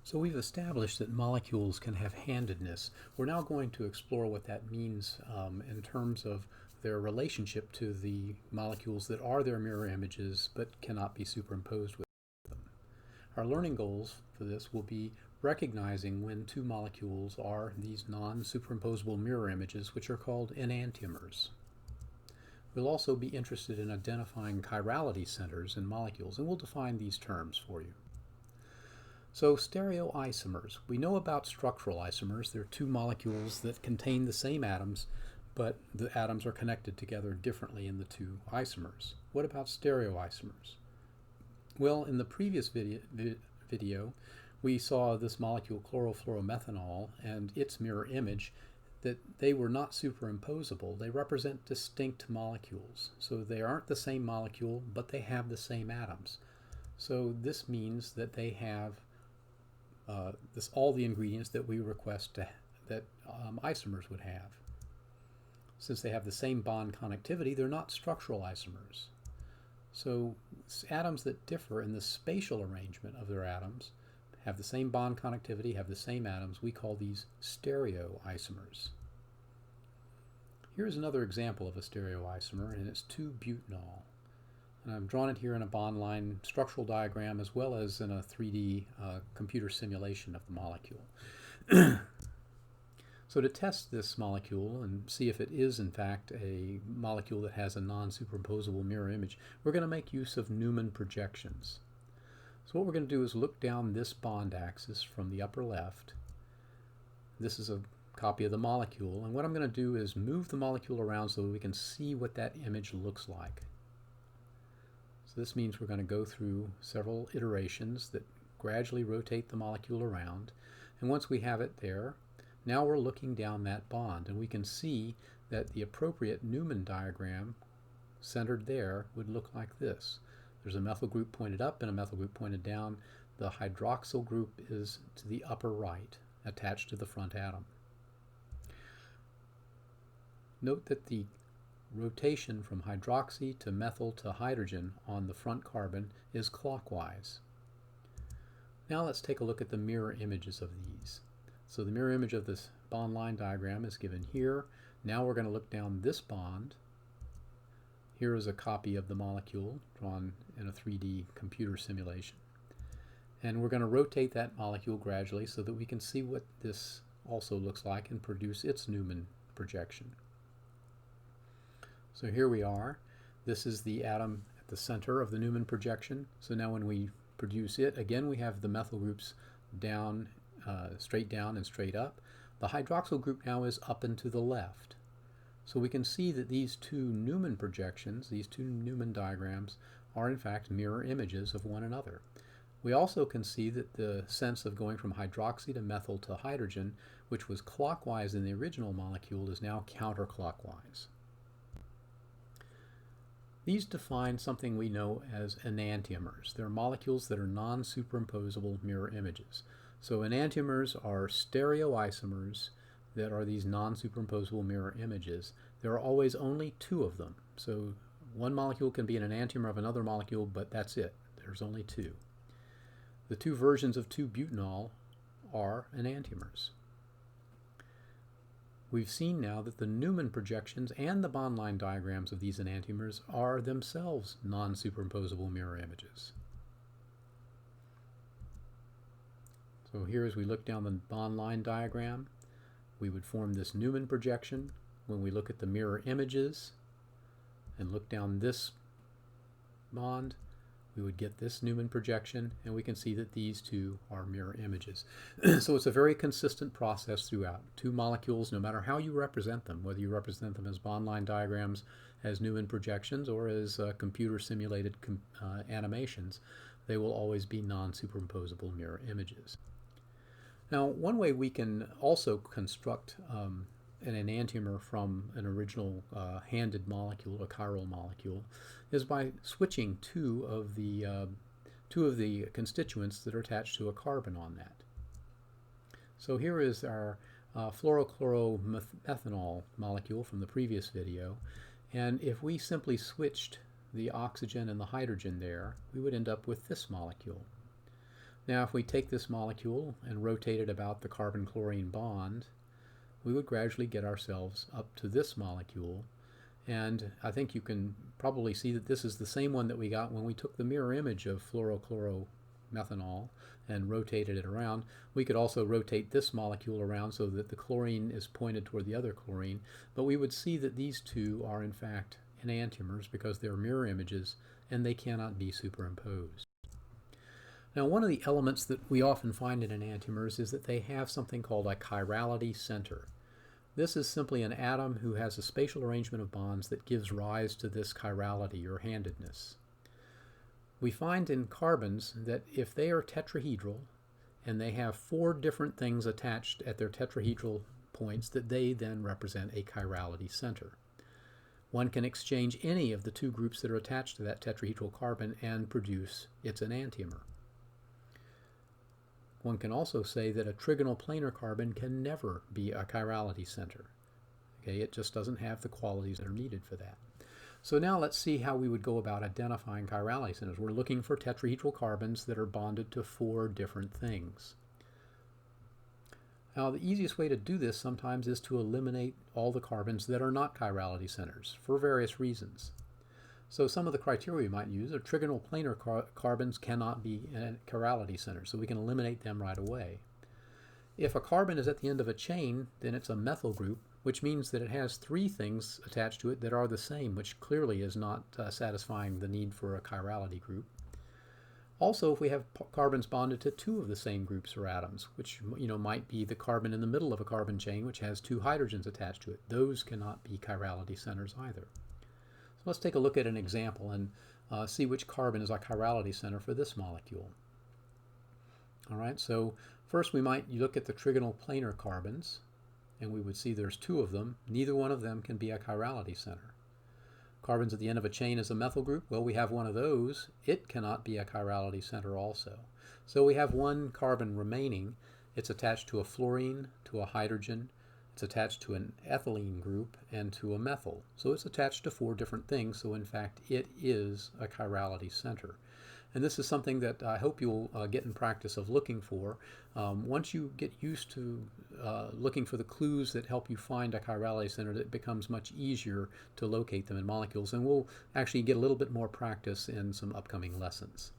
So we've established that molecules can have handedness. We're now going to explore what that means in terms of their relationship to the molecules that are their mirror images but cannot be superimposed with them. Our learning goals for this will be recognizing when two molecules are these non-superimposable mirror images, which are called enantiomers. We'll also be interested in identifying chirality centers in molecules, and we'll define these terms for you. So stereoisomers. We know about structural isomers. They're two molecules that contain the same atoms, but the atoms are connected together differently in the two isomers. What about stereoisomers? Well, in the previous video we saw this molecule chlorofluoromethanol and its mirror image, that they were not superimposable. They represent distinct molecules. So they aren't the same molecule, but they have the same atoms. So this means that they have all the ingredients that we request that isomers would have. Since they have the same bond connectivity, they're not structural isomers. So atoms that differ in the spatial arrangement of their atoms, have the same bond connectivity, have the same atoms, we call these stereoisomers. Here's another example of a stereoisomer, and it's 2-butanol. And I've drawn it here in a bond line structural diagram as well as in a 3D computer simulation of the molecule. So to test this molecule and see if it is in fact a molecule that has a non-superimposable mirror image, we're going to make use of Newman projections. So what we're going to do is look down this bond axis from the upper left. This is a copy of the molecule, and what I'm going to do is move the molecule around so that we can see what that image looks like. So this means we're going to go through several iterations that gradually rotate the molecule around, and once we have it there, now we're looking down that bond, and we can see that the appropriate Newman diagram centered there would look like this. There's a methyl group pointed up and a methyl group pointed down. The hydroxyl group is to the upper right, attached to the front atom. Note that the rotation from hydroxy to methyl to hydrogen on the front carbon is clockwise. Now let's take a look at the mirror images of these. So the mirror image of this bond line diagram is given here. Now we're going to look down this bond. Here is a copy of the molecule drawn in a 3D computer simulation. And we're going to rotate that molecule gradually so that we can see what this also looks like and produce its Newman projection. So here we are. This is the atom at the center of the Newman projection. So now when we produce it, again we have the methyl groups down, straight down and straight up. The hydroxyl group now is up and to the left. So we can see that these two Newman projections, these two Newman diagrams, are in fact mirror images of one another. We also can see that the sense of going from hydroxy to methyl to hydrogen, which was clockwise in the original molecule, is now counterclockwise. These define something we know as enantiomers. They're molecules that are non-superimposable mirror images. So enantiomers are stereoisomers that are these non-superimposable mirror images. There are always only two of them. So one molecule can be an enantiomer of another molecule, but that's it. There's only two. The two versions of 2-butanol are enantiomers. We've seen now that the Newman projections and the bond line diagrams of these enantiomers are themselves non-superimposable mirror images. So here as we look down the bond line diagram, we would form this Newman projection. When we look at the mirror images and look down this bond, we would get this Newman projection, and we can see that these two are mirror images. So it's a very consistent process throughout. Two molecules, no matter how you represent them, whether you represent them as bond line diagrams, as Newman projections, or as computer simulated animations, they will always be non-superimposable mirror images. Now, one way we can also construct an enantiomer from an original handed molecule, a chiral molecule, is by switching two of the constituents that are attached to a carbon on that. So here is our fluorochloromethanol molecule from the previous video, and if we simply switched the oxygen and the hydrogen there, we would end up with this molecule. Now, if we take this molecule and rotate it about the carbon-chlorine bond, we would gradually get ourselves up to this molecule. And I think you can probably see that this is the same one that we got when we took the mirror image of fluorochloromethanol and rotated it around. We could also rotate this molecule around so that the chlorine is pointed toward the other chlorine, but we would see that these two are in fact enantiomers because they're mirror images and they cannot be superimposed. Now, one of the elements that we often find in enantiomers is that they have something called a chirality center. This is simply an atom who has a spatial arrangement of bonds that gives rise to this chirality or handedness. We find in carbons that if they are tetrahedral and they have 4 different things attached at their tetrahedral points, that they then represent a chirality center. One can exchange any of the 2 groups that are attached to that tetrahedral carbon and produce its enantiomer. One can also say that a trigonal planar carbon can never be a chirality center. Okay, it just doesn't have the qualities that are needed for that. So now let's see how we would go about identifying chirality centers. We're looking for tetrahedral carbons that are bonded to 4 different things. Now, the easiest way to do this sometimes is to eliminate all the carbons that are not chirality centers for various reasons. So some of the criteria we might use are trigonal planar carbons cannot be a chirality center, so we can eliminate them right away. If a carbon is at the end of a chain, then it's a methyl group, which means that it has 3 things attached to it that are the same, which clearly is not satisfying the need for a chirality group. Also, if we have carbons bonded to 2 of the same groups or atoms, which might be the carbon in the middle of a carbon chain which has 2 hydrogens attached to it, those cannot be chirality centers either. So let's take a look at an example and see which carbon is a chirality center for this molecule. All right, so first we might look at the trigonal planar carbons, and we would see there's 2 of them. Neither one of them can be a chirality center. Carbons at the end of a chain is a methyl group. Well, we have one of those. It cannot be a chirality center also. So we have 1 carbon remaining. It's attached to a fluorine, to a hydrogen. It's attached to an ethylene group and to a methyl. So it's attached to 4 different things. So in fact, it is a chirality center. And this is something that I hope you'll get in practice of looking for. Once you get used to looking for the clues that help you find a chirality center, it becomes much easier to locate them in molecules. And we'll actually get a little bit more practice in some upcoming lessons.